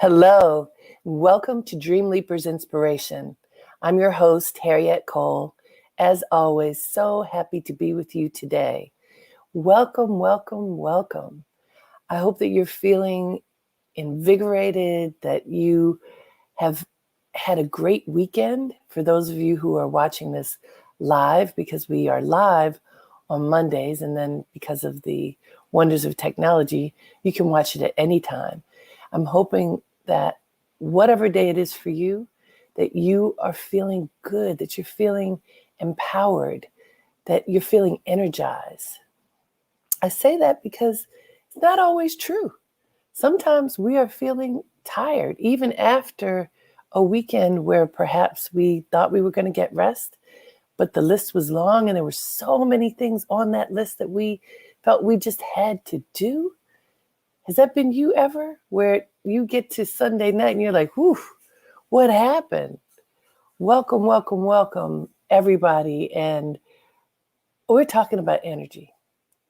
Hello, welcome to Dreamleapers Inspiration. I'm your host, Harriet Cole. As always, so happy to be with you today. Welcome, welcome, welcome. I hope that you're feeling invigorated, that you have had a great weekend. For those of you who are watching this live, because we are live on Mondays, and then because of the wonders of technology, you can watch it at any time. I'm hoping that whatever day it is for you, that you are feeling good, that you're feeling empowered, that you're feeling energized. I say that because it's not always true. Sometimes we are feeling tired, even after a weekend where perhaps we thought we were going to get rest, but the list was long and there were so many things on that list that we felt we just had to do. Has that been you ever, where you get to Sunday night and you're like, whew, what happened? Welcome, welcome, welcome, everybody. And we're talking about energy.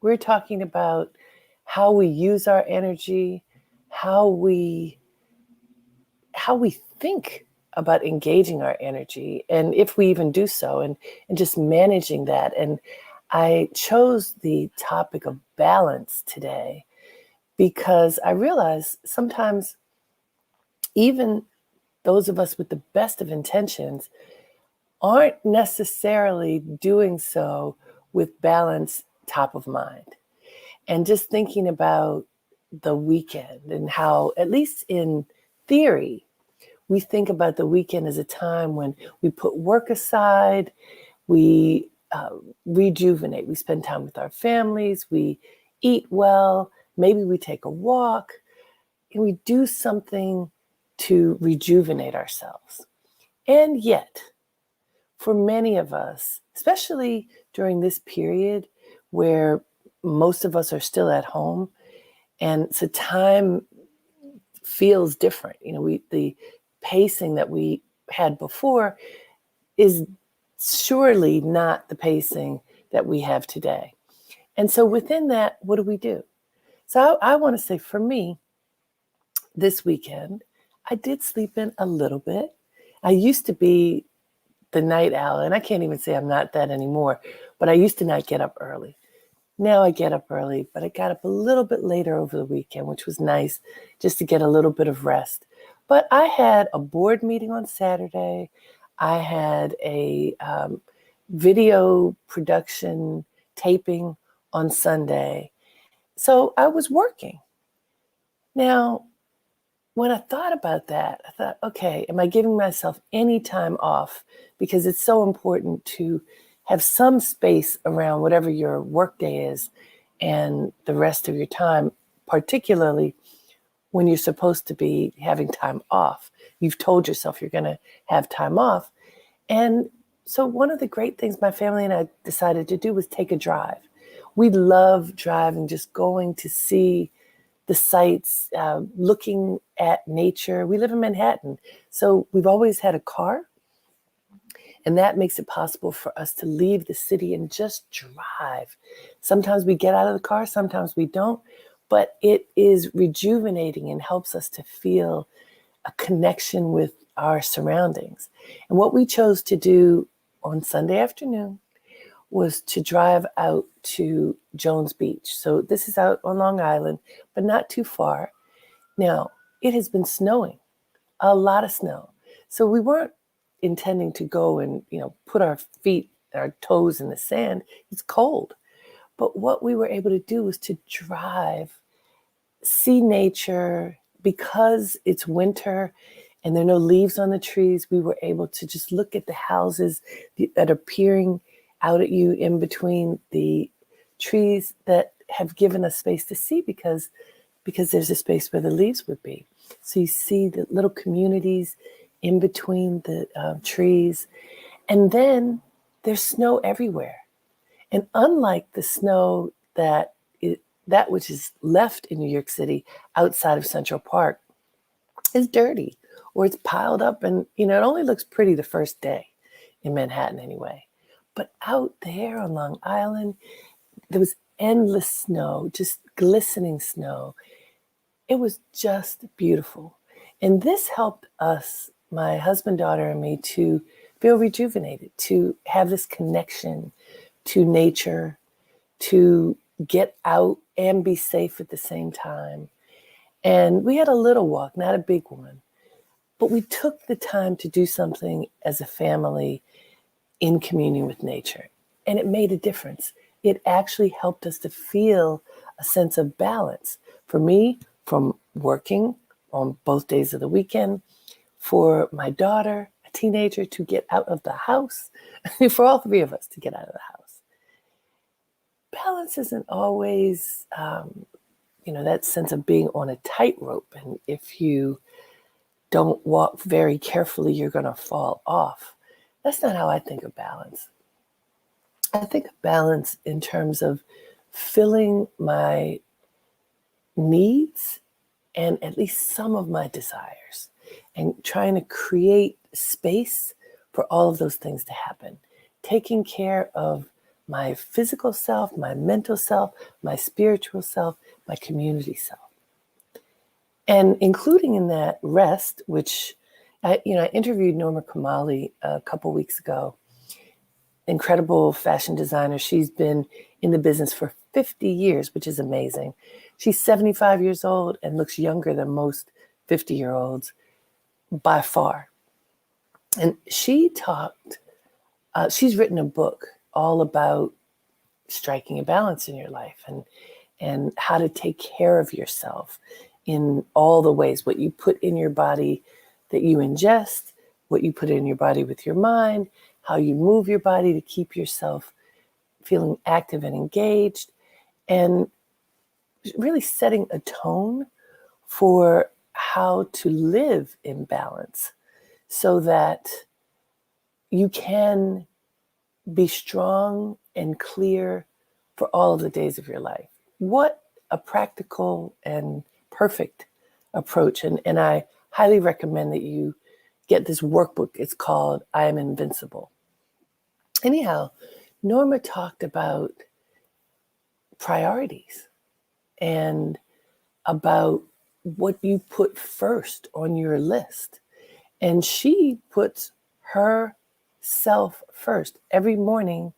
We're talking about how we use our energy, how we think about engaging our energy, and if we even do so, and just managing that. And I chose the topic of balance today because I realize sometimes even those of us with the best of intentions aren't necessarily doing so with balance top of mind. And just thinking about the weekend and how, at least in theory, we think about the weekend as a time when we put work aside, we rejuvenate, we spend time with our families, we eat well, maybe we take a walk, and we do something to rejuvenate ourselves. And yet, for many of us, especially during this period where most of us are still at home, and so time feels different. The pacing that we had before is surely not the pacing that we have today. And so within that, what do? So I want to say, for me, this weekend, I did sleep in a little bit. I used to be the night owl, and I can't even say I'm not that anymore, but I used to not get up early. Now I get up early, but I got up a little bit later over the weekend, which was nice, just to get a little bit of rest. But I had a board meeting on Saturday. I had a video production taping on Sunday. So I was working. Now, when I thought about that, I thought, okay, am I giving myself any time off? Because it's so important to have some space around whatever your workday is and the rest of your time, particularly when you're supposed to be having time off. You've told yourself you're going to have time off. And so one of the great things my family and I decided to do was take a drive. We love driving, just going to see the sights, looking at nature. We live in Manhattan, so we've always had a car, and that makes it possible for us to leave the city and just drive. Sometimes we get out of the car, sometimes we don't, but it is rejuvenating and helps us to feel a connection with our surroundings. And what we chose to do on Sunday afternoon was to drive out to Jones Beach. So this is out on Long Island, but not too far. Now, it has been snowing, a lot of snow. So we weren't intending to go and, put our feet, our toes in the sand. It's cold. But what we were able to do was to drive, see nature. Because it's winter and there are no leaves on the trees, we were able to just look at the houses that are peering out at you in between the trees that have given us space to see because there's a space where the leaves would be. So you see the little communities in between the trees. And then there's snow everywhere. And unlike the snow that which is left in New York City outside of Central Park is dirty, or it's piled up, and it only looks pretty the first day in Manhattan anyway. But out there on Long Island, there was endless snow, just glistening snow. It was just beautiful. And this helped us, my husband, daughter, and me, to feel rejuvenated, to have this connection to nature, to get out and be safe at the same time. And we had a little walk, not a big one, but we took the time to do something as a family in communion with nature. And it made a difference. It actually helped us to feel a sense of balance. For me, from working on both days of the weekend, for my daughter, a teenager, to get out of the house, for all three of us to get out of the house. Balance isn't always, that sense of being on a tightrope. And if you don't walk very carefully, you're going to fall off. That's not how I think of balance. I think of balance in terms of filling my needs and at least some of my desires and trying to create space for all of those things to happen. Taking care of my physical self, my mental self, my spiritual self, my community self. And including in that rest, which I interviewed Norma Kamali a couple weeks ago, incredible fashion designer. She's been in the business for 50 years, which is amazing. She's 75 years old and looks younger than most 50-year-olds by far. And she's written a book all about striking a balance in your life and how to take care of yourself in all the ways, what you put in your body that you ingest, what you put in your body with your mind, how you move your body to keep yourself feeling active and engaged, and really setting a tone for how to live in balance so that you can be strong and clear for all of the days of your life. What a practical and perfect approach. And I highly recommend that you get this workbook. It's called I Am Invincible. Anyhow, Norma talked about priorities and about what you put first on your list. And she puts herself first. Every morning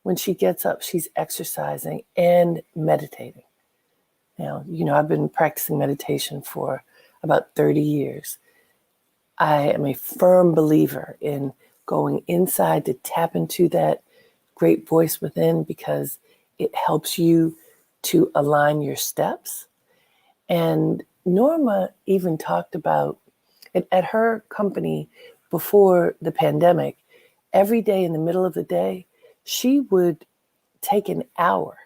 when she gets up, she's exercising and meditating. Now, I've been practicing meditation for about 30 years. I am a firm believer in going inside to tap into that great voice within because it helps you to align your steps. And Norma even talked about it at her company before the pandemic. Every day in the middle of the day, she would take an hour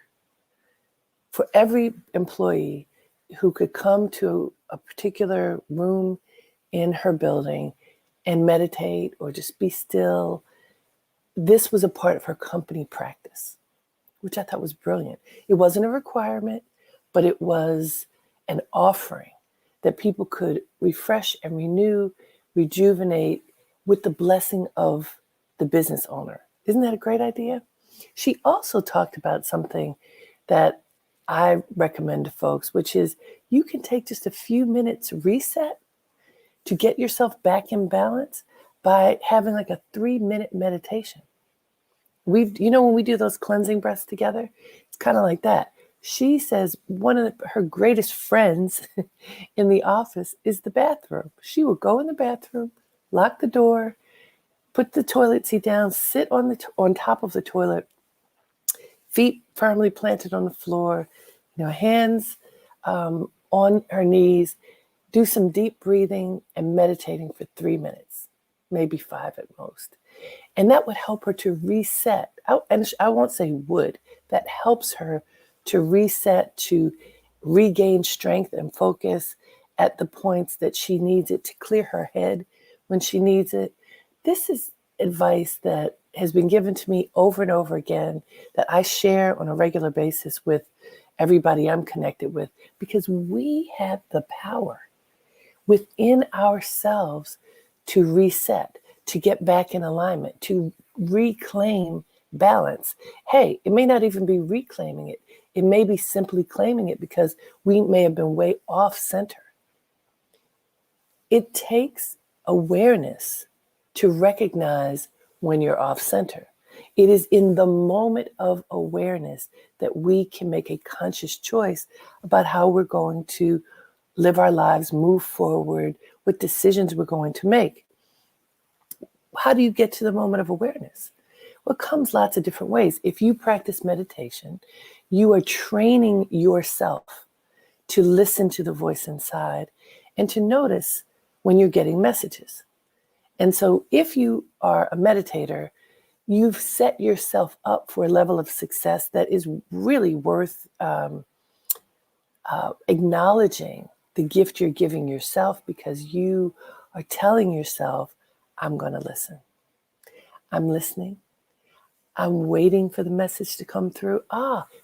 for every employee who could come to a particular room in her building and meditate or just be still. This was a part of her company practice, which I thought was brilliant. It wasn't a requirement, but it was an offering that people could refresh and renew, rejuvenate with the blessing of the business owner. Isn't that a great idea? She also talked about something that I recommend to folks, which is you can take just a few minutes reset to get yourself back in balance by having like a 3-minute meditation. When we do those cleansing breaths together, it's kind of like that. She says one of her greatest friends in the office is the bathroom. She will go in the bathroom, lock the door, put the toilet seat down, sit on top of the toilet, feet firmly planted on the floor, hands on her knees, do some deep breathing and meditating for 3 minutes, maybe 5 at most. And that would help her to reset. And I won't say would, that helps her to reset, to regain strength and focus at the points that she needs it, to clear her head when she needs it. This is advice that has been given to me over and over again that I share on a regular basis with everybody I'm connected with, because we have the power within ourselves to reset, to get back in alignment, to reclaim balance. Hey, it may not even be reclaiming it. It may be simply claiming it because we may have been way off center. It takes awareness to recognize when you're off center. It is in the moment of awareness that we can make a conscious choice about how we're going to live our lives, move forward, what decisions we're going to make. How do you get to the moment of awareness? Well, it comes lots of different ways. If you practice meditation, you are training yourself to listen to the voice inside and to notice when you're getting messages. And so if you are a meditator, you've set yourself up for a level of success that is really worth acknowledging the gift you're giving yourself, because you are telling yourself, I'm going to listen. I'm listening. I'm waiting for the message to come through.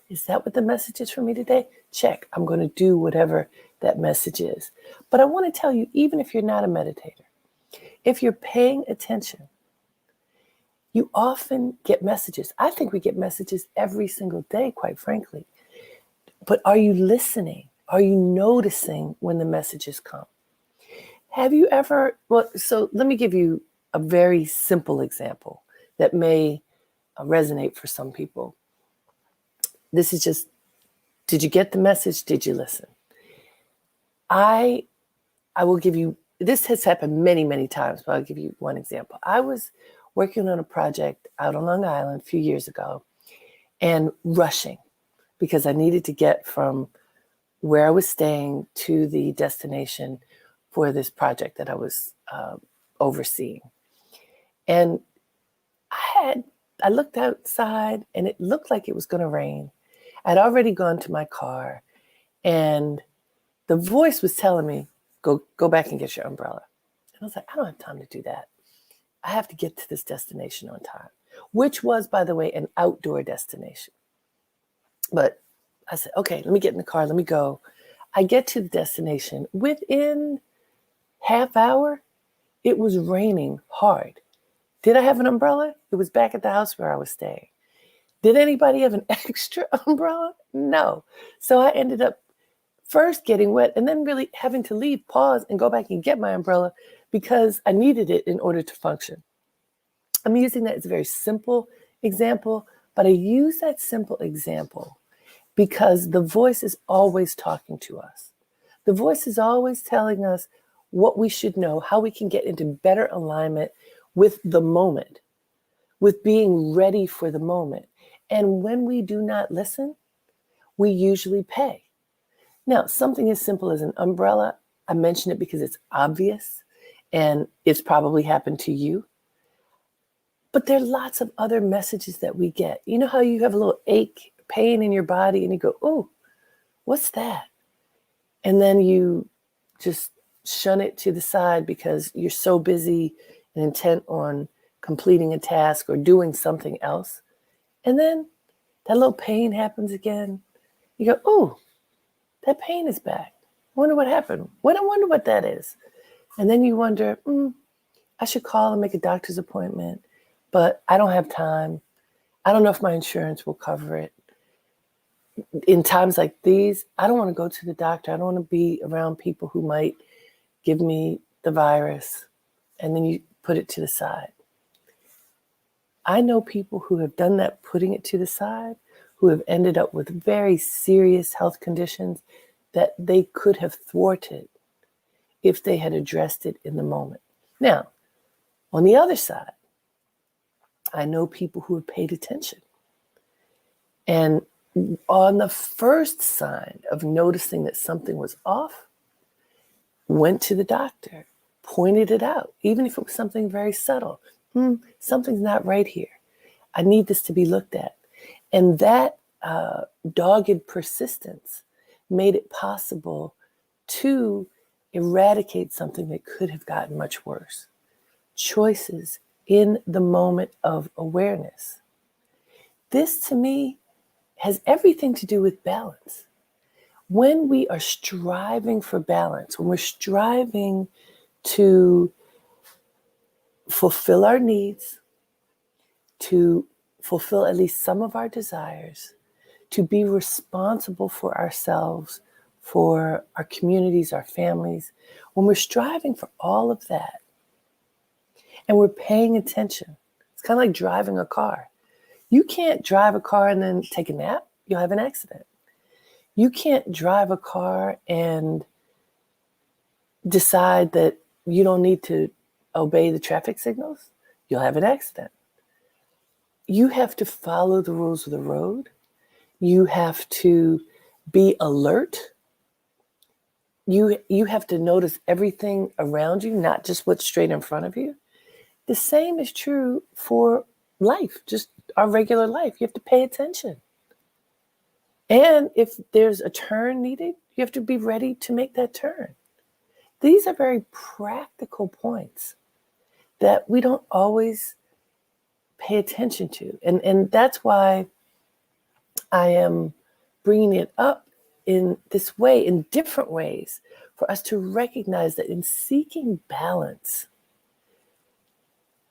Is that what the message is for me today? Check. I'm going to do whatever that message is. But I want to tell you, even if you're not a meditator, if you're paying attention, you often get messages. I think we get messages every single day, quite frankly. But are you listening? Are you noticing when the messages come? Have you ever, so let me give you a very simple example that may resonate for some people. This is just, did you get the message? Did you listen? I will give you, this has happened many, many times, but I'll give you one example. I was working on a project out on Long Island a few years ago and rushing because I needed to get from where I was staying to the destination for this project that I was overseeing. And I looked outside and it looked like it was going to rain. I'd already gone to my car and the voice was telling me, go back and get your umbrella. And I was like, I don't have time to do that. I have to get to this destination on time, which was, by the way, an outdoor destination. But I said, okay, let me get in the car. Let me go. I get to the destination. Within half hour, it was raining hard. Did I have an umbrella? It was back at the house where I was staying. Did anybody have an extra umbrella? No. So I ended up first getting wet and then really having to leave, pause, and go back and get my umbrella because I needed it in order to function. I'm using that as a very simple example, but I use that simple example because the voice is always talking to us. The voice is always telling us what we should know, how we can get into better alignment with the moment, with being ready for the moment. And when we do not listen, we usually pay. Now, something as simple as an umbrella, I mention it because it's obvious and it's probably happened to you. But there are lots of other messages that we get. You know how you have a little ache, pain in your body and you go, oh, what's that? And then you just shun it to the side because you're so busy and intent on completing a task or doing something else. And then that little pain happens again. You go, oh, that pain is back. I wonder what happened. I wonder what that is. And then you wonder, I should call and make a doctor's appointment, but I don't have time. I don't know if my insurance will cover it. In times like these, I don't want to go to the doctor. I don't want to be around people who might give me the virus. And then you put it to the side. I know people who have done that, putting it to the side, who have ended up with very serious health conditions that they could have thwarted if they had addressed it in the moment. Now, on the other side, I know people who have paid attention. And on the first sign of noticing that something was off, went to the doctor, pointed it out, even if it was something very subtle. Something's not right here. I need this to be looked at. And that dogged persistence made it possible to eradicate something that could have gotten much worse. Choices in the moment of awareness. This, to me, has everything to do with balance. When we are striving for balance, when we're striving to fulfill our needs, to fulfill at least some of our desires, to be responsible for ourselves for our communities, our families, when we're striving for all of that and we're paying attention, it's kind of like driving a car. You can't drive a car and then take a nap. You'll have an accident. You can't drive a car and decide that you don't need to obey the traffic signals. You'll have an accident. You have to follow the rules of the road. You have to be alert. You have to notice everything around you, not just what's straight in front of you. The same is true for life, just our regular life. You have to pay attention. And if there's a turn needed, you have to be ready to make that turn. These are very practical points that we don't always pay attention to. And that's why I am bringing it up in this way, in different ways, for us to recognize that in seeking balance,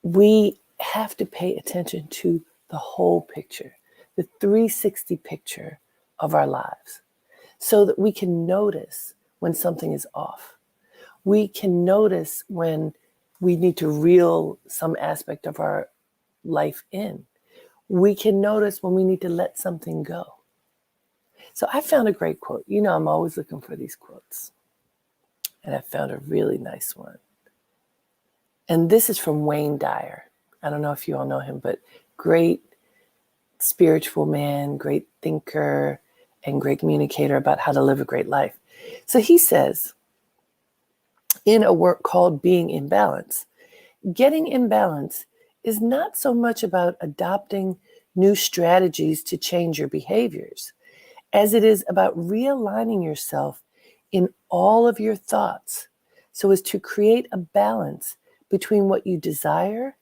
we have to pay attention to the whole picture, the 360 picture of our lives, so that we can notice when something is off. We can notice when we need to reel some aspect of our life in. We can notice when we need to let something go. So I found a great quote. You know, I'm always looking for these quotes. And I found a really nice one. And this is from Wayne Dyer. I don't know if you all know him, but great spiritual man, great thinker, and great communicator about how to live a great life. So he says, in a work called Being in Balance, getting in balance is not so much about adopting new strategies to change your behaviors, as it is about realigning yourself in all of your thoughts so as to create a balance between what you desire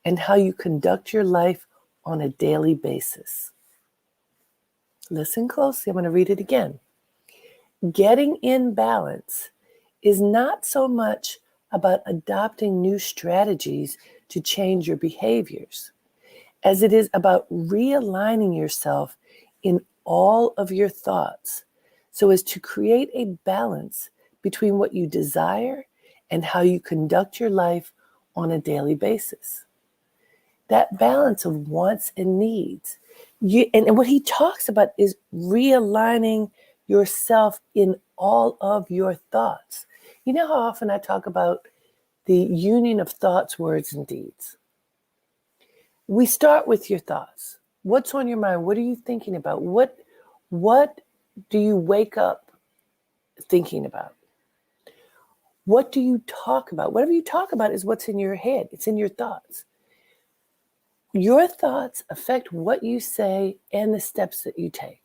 and how you conduct your life on a daily basis. Listen closely. I'm going to read it again. Getting in balance is not so much about adopting new strategies to change your behaviors, as it is about realigning yourself in all of your thoughts so as to create a balance between what you desire and how you conduct your life on a daily basis. That balance of wants and needs. And what he talks about is realigning yourself in all of your thoughts. You know how often I talk about the union of thoughts, words, and deeds? We start with your thoughts. What's on your mind? What are you thinking about? What do you wake up thinking about? What do you talk about? Whatever you talk about is what's in your head. It's in your thoughts. Your thoughts affect what you say and the steps that you take.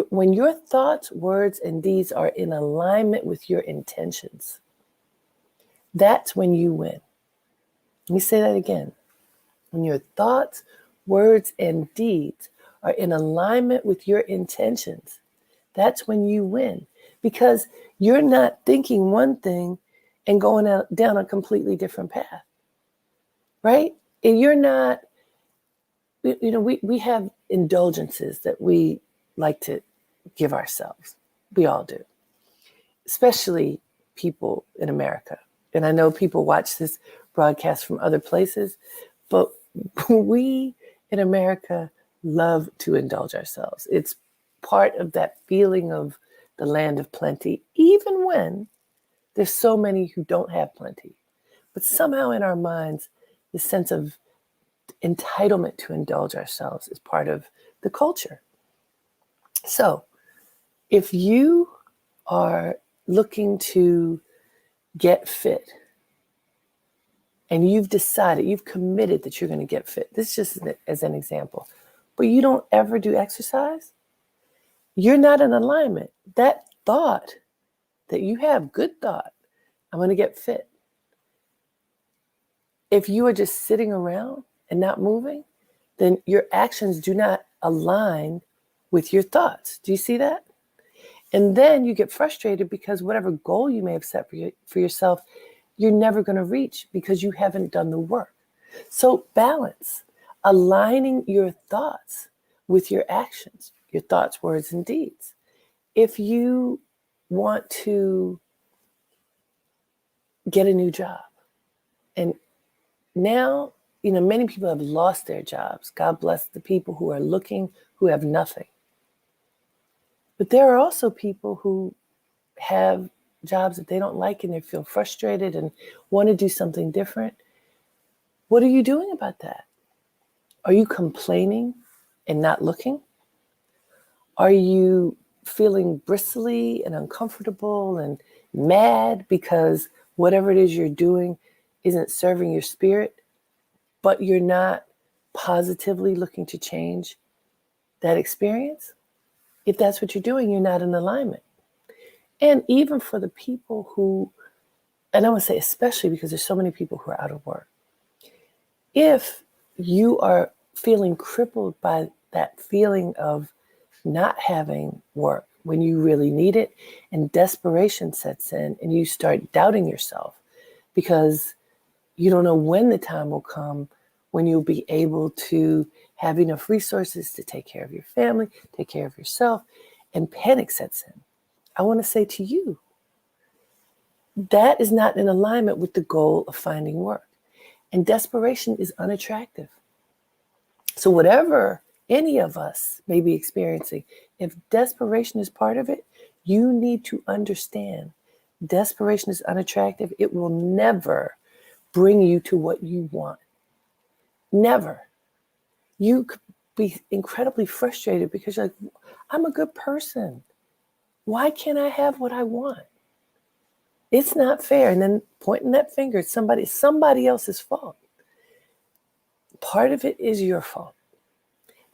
When your thoughts, words, and deeds are in alignment with your intentions, that's when you win. Let me say that again. When your thoughts, words, and deeds are in alignment with your intentions, that's when you win. Because you're not thinking one thing and going down a completely different path, right? And you're not, we have indulgences that we like to give ourselves. We all do, especially people in America. And I know people watch this broadcast from other places, but we in America love to indulge ourselves. It's part of that feeling of the land of plenty, even when there's so many who don't have plenty. But somehow in our minds, the sense of entitlement to indulge ourselves is part of the culture. So if you are looking to get fit, and you've decided, you've committed that you're going to get fit. This is just as an example. But you don't ever do exercise. You're not in alignment. That thought that you have, good thought, I'm going to get fit. If you are just sitting around and not moving, then your actions do not align with your thoughts. Do you see that? And then you get frustrated because whatever goal you may have set for yourself, you're never going to reach because you haven't done the work. So balance, aligning your thoughts with your actions, your thoughts, words, and deeds. If you want to get a new job. And now, many people have lost their jobs. God bless the people who are looking, who have nothing. But there are also people who have jobs that they don't like and they feel frustrated and want to do something different. What are you doing about that? Are you complaining and not looking? Are you feeling bristly and uncomfortable and mad because whatever it is you're doing isn't serving your spirit, but you're not positively looking to change that experience? If that's what you're doing, you're not in alignment. And even for the people who, and I would say especially because there's so many people who are out of work, if you are feeling crippled by that feeling of not having work when you really need it, and desperation sets in and you start doubting yourself because you don't know when the time will come when you'll be able to have enough resources to take care of your family, take care of yourself, and panic sets in. I want to say to you, that is not in alignment with the goal of finding work. And desperation is unattractive. So whatever any of us may be experiencing, if desperation is part of it, you need to understand desperation is unattractive. It will never bring you to what you want. Never. You could be incredibly frustrated because you're like, I'm a good person. Why can't I have what I want? It's not fair. And then pointing that finger at somebody else's fault. Part of it is your fault.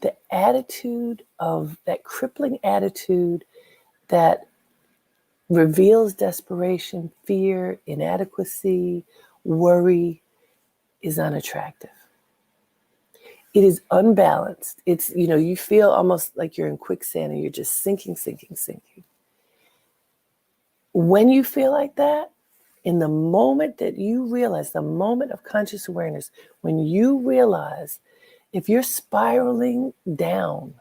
The attitude of that crippling attitude that reveals desperation, fear, inadequacy, worry is unattractive. It is unbalanced. It's, you feel almost like you're in quicksand and you're just sinking. When you feel like that, in the moment that you realize, the moment of conscious awareness, when you realize if you're spiraling down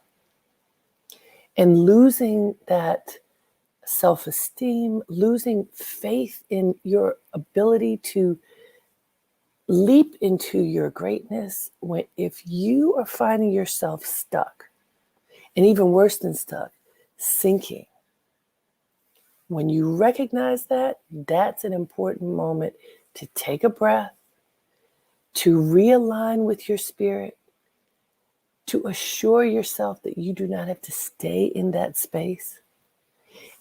and losing that self-esteem, losing faith in your ability to leap into your greatness, if you are finding yourself stuck, and even worse than stuck, sinking, when you recognize that, that's an important moment to take a breath, to realign with your spirit, to assure yourself that you do not have to stay in that space,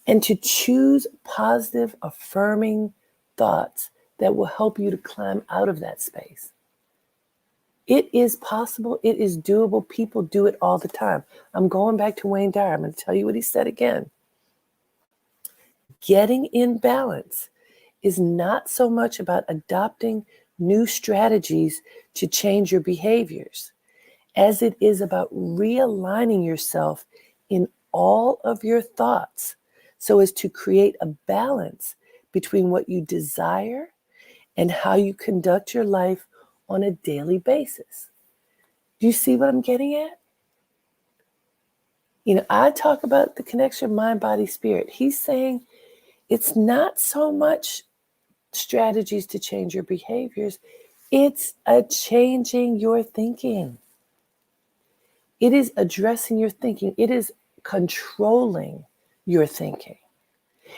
and to choose positive, affirming thoughts that will help you to climb out of that space. It is possible. It is doable. People do it all the time. I'm going back to Wayne Dyer. I'm going to tell you what he said again. Getting in balance is not so much about adopting new strategies to change your behaviors as it is about realigning yourself in all of your thoughts so as to create a balance between what you desire and how you conduct your life on a daily basis. Do you see what I'm getting at? I talk about the connection mind, body, spirit. He's saying it's not so much strategies to change your behaviors. It's a changing your thinking. It is addressing your thinking. It is controlling your thinking.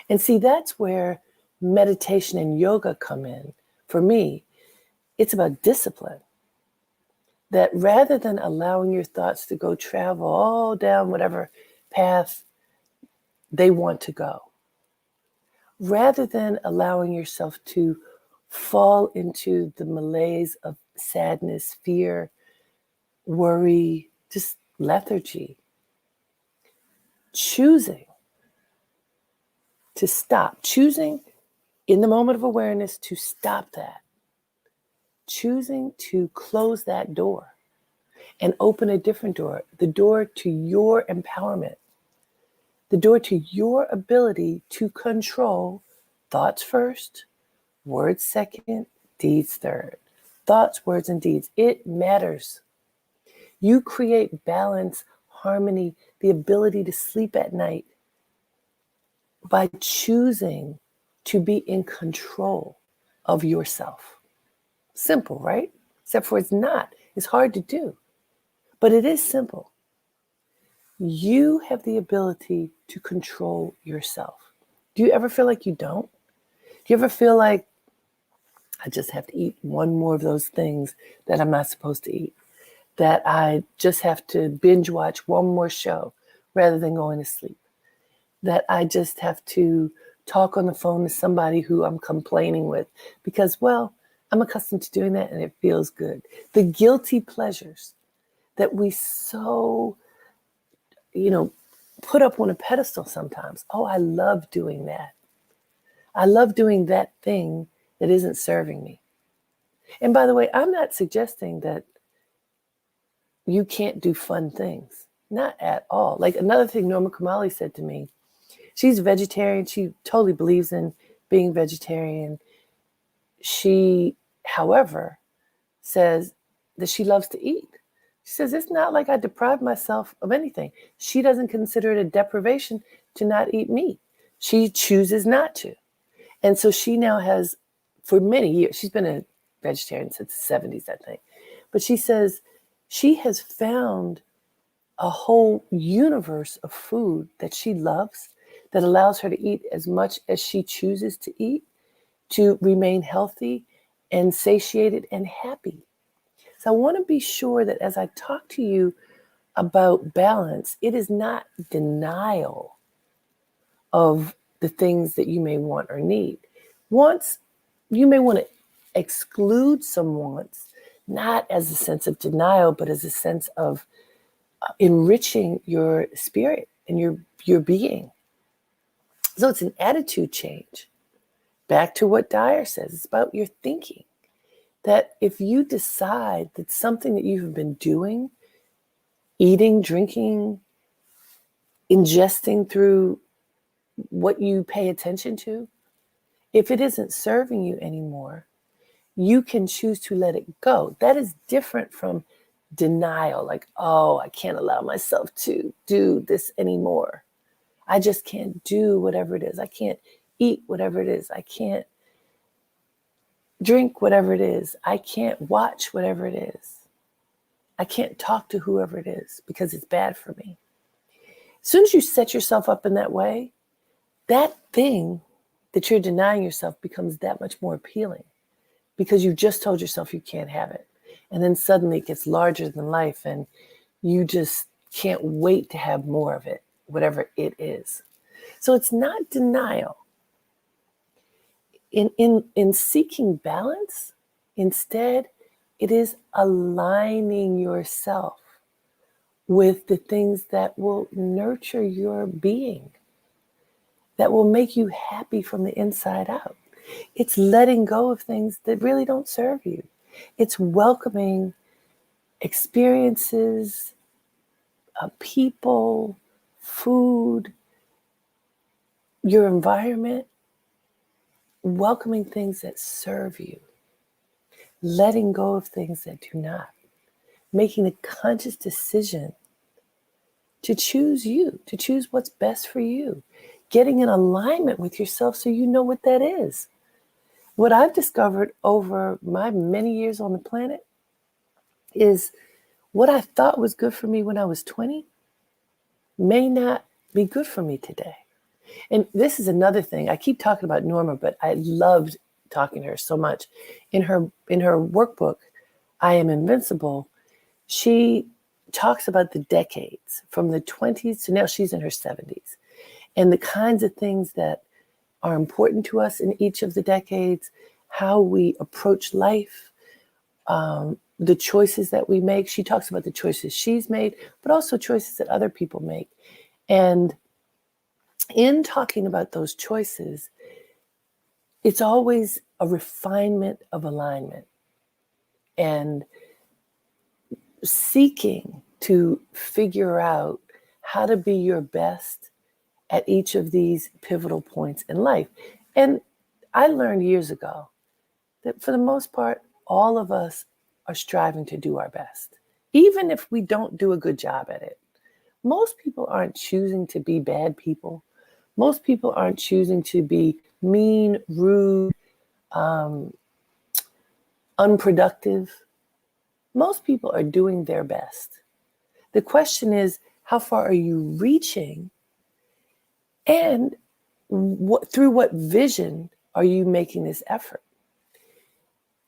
And see, that's where meditation and yoga come in. For me, it's about discipline. That rather than allowing your thoughts to go travel all down whatever path they want to go, rather than allowing yourself to fall into the malaise of sadness, fear, worry, just lethargy, choosing to stop, choosing in the moment of awareness to stop that, choosing to close that door and open a different door, the door to your empowerment, the door to your ability to control thoughts first, words second, deeds third. Thoughts, words, and deeds. It matters. You create balance, harmony, the ability to sleep at night, by choosing to be in control of yourself. Simple, right? Except for it's not. It's hard to do, but it is simple. You have the ability to control yourself. Do you ever feel like you don't? Do you ever feel like I just have to eat one more of those things that I'm not supposed to eat? That I just have to binge watch one more show rather than going to sleep? That I just have to talk on the phone to somebody who I'm complaining with because, well, I'm accustomed to doing that and it feels good. The guilty pleasures that we so, put up on a pedestal sometimes. Oh, I love doing that. I love doing that thing that isn't serving me. And by the way, I'm not suggesting that you can't do fun things. Not at all. Like another thing Norma Kamali said to me, she's a vegetarian. She totally believes in being vegetarian. She, however, says that she loves to eat. She says, it's not like I deprive myself of anything. She doesn't consider it a deprivation to not eat meat. She chooses not to. And so she now has, for many years, she's been a vegetarian since the 70s, I think. But she says she has found a whole universe of food that she loves that allows her to eat as much as she chooses to eat to remain healthy and satiated and happy. So I want to be sure that as I talk to you about balance, it is not denial of the things that you may want or need. Wants, you may want to exclude some wants, not as a sense of denial, but as a sense of enriching your spirit and your being. So it's an attitude change. Back to what Dyer says, it's about your thinking. That if you decide that something that you have been doing, eating, drinking, ingesting through what you pay attention to, if it isn't serving you anymore, you can choose to let it go. That is different from denial, like, oh, I can't allow myself to do this anymore. I just can't do whatever it is. I can't eat whatever it is. I can't drink whatever it is. I can't watch whatever it is. I can't talk to whoever it is because it's bad for me. As soon as you set yourself up in that way, that thing that you're denying yourself becomes that much more appealing because you just told yourself you can't have it. And then suddenly it gets larger than life and you just can't wait to have more of it, whatever it is. So it's not denial. In seeking balance, instead, it is aligning yourself with the things that will nurture your being, that will make you happy from the inside out. It's letting go of things that really don't serve you. It's welcoming experiences, people, food, your environment, welcoming things that serve you, letting go of things that do not, making a conscious decision to choose you, to choose what's best for you, getting in alignment with yourself so you know what that is. What I've discovered over my many years on the planet is what I thought was good for me when I was 20 may not be good for me today. And this is another thing. I keep talking about Norma, but I loved talking to her so much. In her workbook, I Am Invincible, she talks about the decades from the 20s to now she's in her 70s and the kinds of things that are important to us in each of the decades, how we approach life, the choices that we make. She talks about the choices she's made, but also choices that other people make. And in talking about those choices, it's always a refinement of alignment and seeking to figure out how to be your best at each of these pivotal points in life. And I learned years ago that for the most part, all of us are striving to do our best, even if we don't do a good job at it. Most people aren't choosing to be bad people. Most people aren't choosing to be mean, rude, unproductive. Most people are doing their best. The question is, how far are you reaching, and through what vision are you making this effort?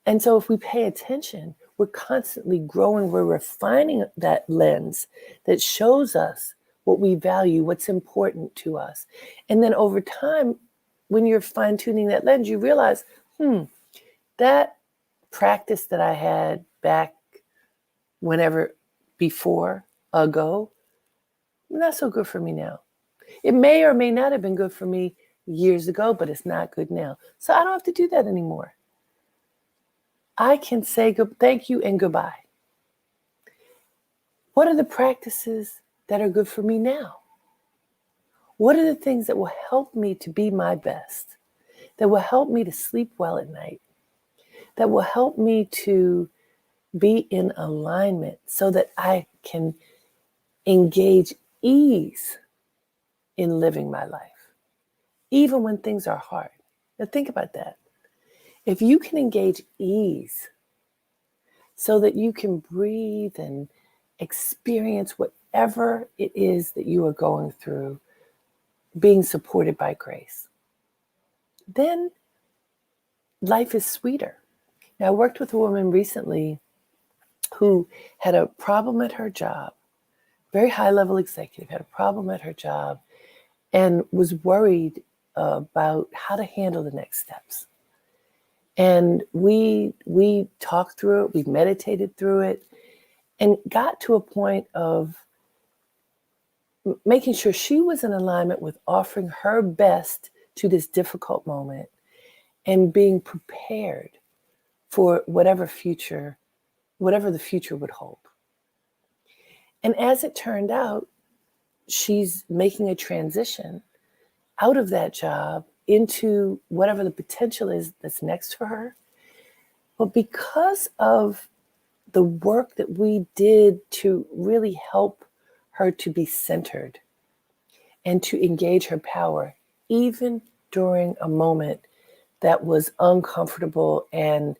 And so if we pay attention, we're constantly growing, we're refining that lens that shows us what we value, what's important to us. And then over time, when you're fine tuning that lens, you realize, that practice that I had back whenever before ago, not so good for me now. It may or may not have been good for me years ago, but it's not good now. So I don't have to do that anymore. I can say thank you and goodbye. What are the practices that are good for me now? What are the things that will help me to be my best, that will help me to sleep well at night, that will help me to be in alignment so that I can engage ease in living my life, even when things are hard? Now think about that. If you can engage ease so that you can breathe and experience whatever it is that you are going through, being supported by grace, then life is sweeter. Now, I worked with a woman recently who had a problem at her job, very high level executive, had a problem at her job, and was worried about how to handle the next steps. And we talked through it, we meditated through it, and got to a point of making sure she was in alignment with offering her best to this difficult moment and being prepared for whatever the future would hold. And as it turned out, she's making a transition out of that job into whatever the potential is that's next for her. But because of the work that we did to really help her to be centered and to engage her power, even during a moment that was uncomfortable and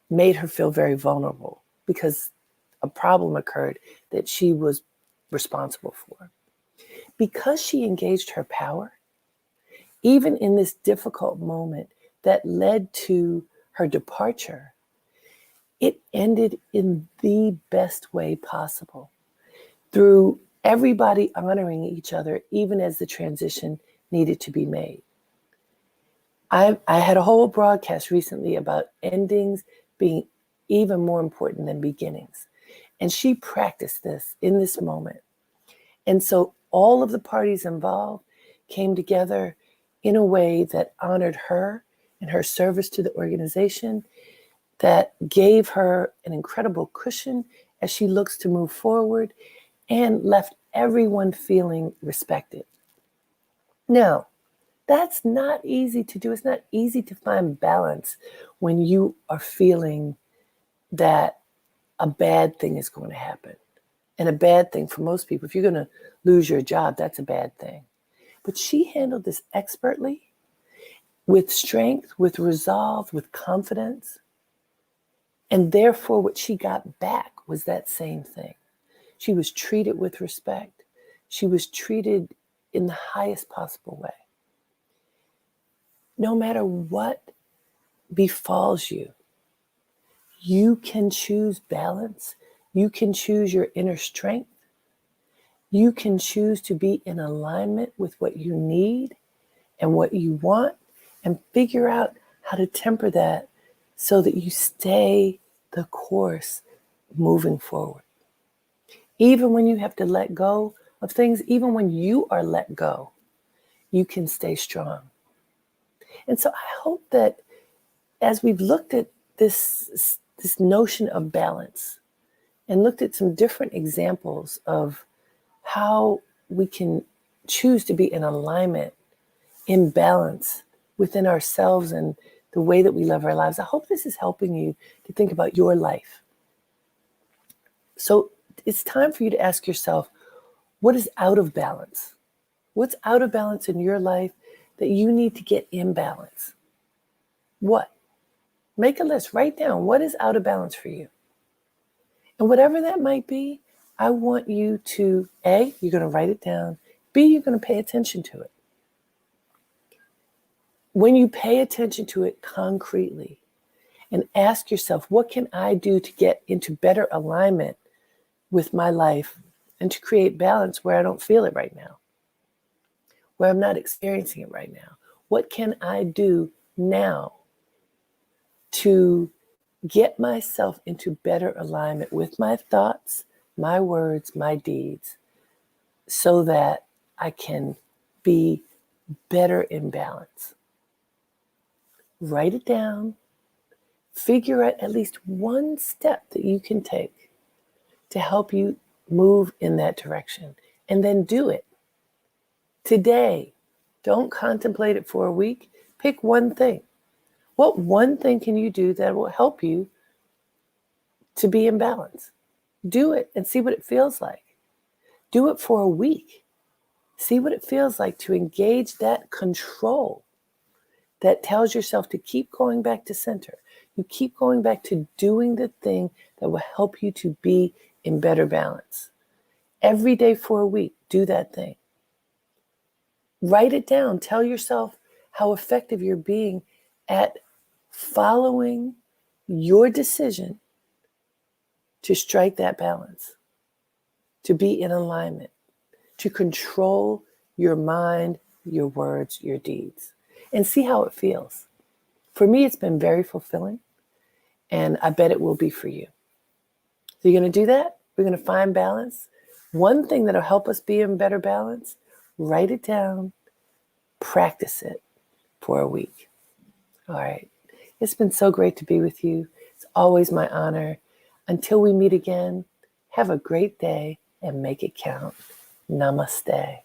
made her feel very vulnerable because a problem occurred that she was responsible for. Because she engaged her power, even in this difficult moment that led to her departure, it ended in the best way possible, through everybody honoring each other, even as the transition needed to be made. I had a whole broadcast recently about endings being even more important than beginnings. And she practiced this in this moment. And so all of the parties involved came together in a way that honored her and her service to the organization, that gave her an incredible cushion as she looks to move forward, and left everyone feeling respected. Now, that's not easy to do. It's not easy to find balance when you are feeling that a bad thing is going to happen. And a bad thing for most people, if you're going to lose your job, that's a bad thing. But she handled this expertly, with strength, with resolve, with confidence. And therefore, what she got back was that same thing. She was treated with respect. She was treated in the highest possible way. No matter what befalls you, you can choose balance. You can choose your inner strength. You can choose to be in alignment with what you need and what you want, and figure out how to temper that so that you stay the course moving forward. Even when you have to let go of things, even when you are let go, you can stay strong. And so I hope that as we've looked at this notion of balance and looked at some different examples of how we can choose to be in alignment, in balance within ourselves and the way that we live our lives, I hope this is helping you to think about your life. So it's time for you to ask yourself, what is out of balance? What's out of balance in your life that you need to get in balance? What? Make a list. Write down what is out of balance for you. And whatever that might be, I want you to, A, you're going to write it down. B, you're going to pay attention to it. When you pay attention to it concretely and ask yourself, what can I do to get into better alignment with my life and to create balance where I don't feel it right now, where I'm not experiencing it right now? What can I do now to get myself into better alignment with my thoughts, my words, my deeds, so that I can be better in balance? Write it down. Figure out at least one step that you can take to help you move in that direction, and then do it today. Don't contemplate it for a week. Pick one thing. What one thing can you do that will help you to be in balance? Do it and see what it feels like. Do it for a week. See what it feels like to engage that control that tells yourself to keep going back to center. You keep going back to doing the thing that will help you to be in better balance. Every day for a week, do that thing. Write it down. Tell yourself how effective you're being at following your decision to strike that balance, to be in alignment, to control your mind, your words, your deeds, and see how it feels. For me, it's been very fulfilling, and I bet it will be for you. So you're going to do that? We're going to find balance. One thing that'll help us be in better balance, write it down, practice it for a week. All right. It's been so great to be with you. It's always my honor. Until we meet again, have a great day and make it count. Namaste.